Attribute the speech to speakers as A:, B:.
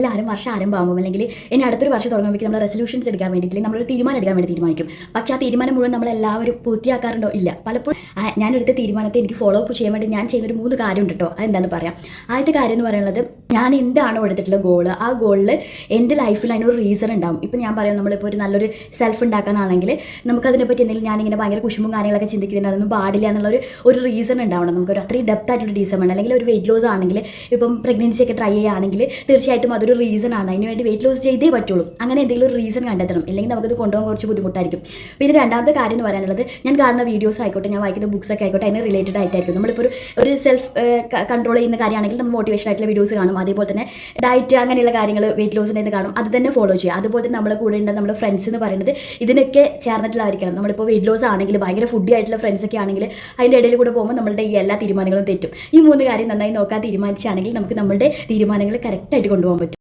A: എല്ലാവരും വർഷം ആരംഭമാകും അല്ലെങ്കിൽ ഇനി അടുത്തൊരു വർഷം തുടങ്ങുമ്പോഴേക്കും നമ്മൾ റെസൊല്യൂഷൻസ് എടുക്കാൻ വേണ്ടിയിട്ട് നമ്മളൊരു തീരുമാനം എടുക്കാൻ വേണ്ടി തീരുമാനിക്കും. പക്ഷേ ആ തീരുമാനം മുഴുവൻ നമ്മളെല്ലാവരും പൂർത്തിയാക്കാറുണ്ടോ? ഇല്ല. പലപ്പോഴും ഞാനെടുത്ത തീരുമാനത്തെ എനിക്ക് ഫോളോ അപ്പ് ചെയ്യാൻ വേണ്ടി ഞാൻ ചെയ്യുന്നൊരു 3 കാര്യമുണ്ട് കേട്ടോ. അതെന്താണെന്ന് പറയാം. ആദ്യത്തെ കാര്യം എന്ന് പറയുന്നത്, ഞാൻ എന്താണോ എടുത്തിട്ടുള്ള ഗോള്, ആ ഗോളിൽ എൻ്റെ ലൈഫിൽ അതിനൊരു റീസൺ ഉണ്ടാവും. ഇപ്പം ഞാൻ പറയാം, നമ്മളിപ്പോൾ ഒരു നല്ലൊരു സെൽഫ് ഉണ്ടാക്കാനാണെങ്കിൽ നമുക്കതിനെപ്പറ്റി എന്തെങ്കിലും ഞാനിങ്ങനെ ഭയങ്കര കുശുമ്പും കാര്യങ്ങളൊക്കെ ചിന്തിക്കുന്നുണ്ട്, അതൊന്നും പാടില്ല ഒരു റീസൺ ഉണ്ടാവണം. നമുക്കൊരു അത്രയും ഡെപ്ത് ആയിട്ടുള്ള റീസൺ വേണം. അല്ലെങ്കിൽ ഒരു വെയിറ്റ് ലോസ് ആണെങ്കിൽ, ഇപ്പം പ്രഗ്നൻസി ഒക്കെ ട്രൈ ചെയ്യുകയാണെങ്കിൽ തീർച്ചയായിട്ടും അതൊരു റീസൺ ആണ്. അതിന് വേണ്ടി വെയിറ്റ് ലോസ് ചെയ്തേ പറ്റുള്ളൂ. അങ്ങനെ എന്തെങ്കിലും ഒരു റീസൺ കണ്ടെത്തണം. ഇല്ലെങ്കിൽ നമുക്കത് കൊണ്ടുപോകാൻ കുറച്ച് ബുദ്ധിമുട്ടായിരിക്കും. പിന്നെ രണ്ടാമത്തെ കാര്യം എന്ന് പറയാനുള്ളത്, ഞാൻ കാണുന്ന വീഡിയോസ് ആയിക്കോട്ടെ, ഞാൻ വായിക്കുന്ന ബുക്സ് ഒക്കെ ആയിക്കോട്ടെ, അതിന് റിലേറ്റഡ് ആയിട്ടായിരിക്കും. നമ്മളിപ്പോൾ ഒരു സെൽഫ് കൺട്രോൾ ചെയ്യുന്ന കാര്യമാണെങ്കിൽ നമ്മൾ മോട്ടിവേഷൻ ആയിട്ടുള്ള വീഡിയോസ് കാണും. അതേപോലെ തന്നെ ഡയറ്റ് അങ്ങനെയുള്ള കാര്യങ്ങൾ വെയിറ്റ് ലോസിൻ്റെ കാണും. അത് തന്നെ ഫോളോ ചെയ്യുക. അതുപോലെ തന്നെ നമ്മുടെ കൂടെ ഉണ്ട് നമ്മുടെ ഫ്രണ്ട്സ് എന്ന് പറയുന്നത് ഇതിനൊക്കെ ചേർന്നിട്ടുള്ളതായിരിക്കണം. നമ്മളിപ്പോൾ വെയിറ്റ് ലോസ് ആണെങ്കിൽ, ഭയങ്കര ഫുഡി ആയിട്ടുള്ള ഫ്രണ്ട്സ് ഒക്കെ ആണെങ്കിൽ അതിൻ്റെ ഇടയിൽ കൂടെ പോകുമ്പോൾ നമ്മളുടെ ഈ എല്ലാ തീരുമാനങ്ങളും തെറ്റും. ഈ 3 കാര്യം നന്നായി നോക്കാൻ തീരുമാനിച്ചാണെങ്കിൽ നമുക്ക് നമ്മുടെ തീരുമാനങ്ങൾ കറക്റ്റായിട്ട് കൊണ്ടുപോകാൻ പറ്റും.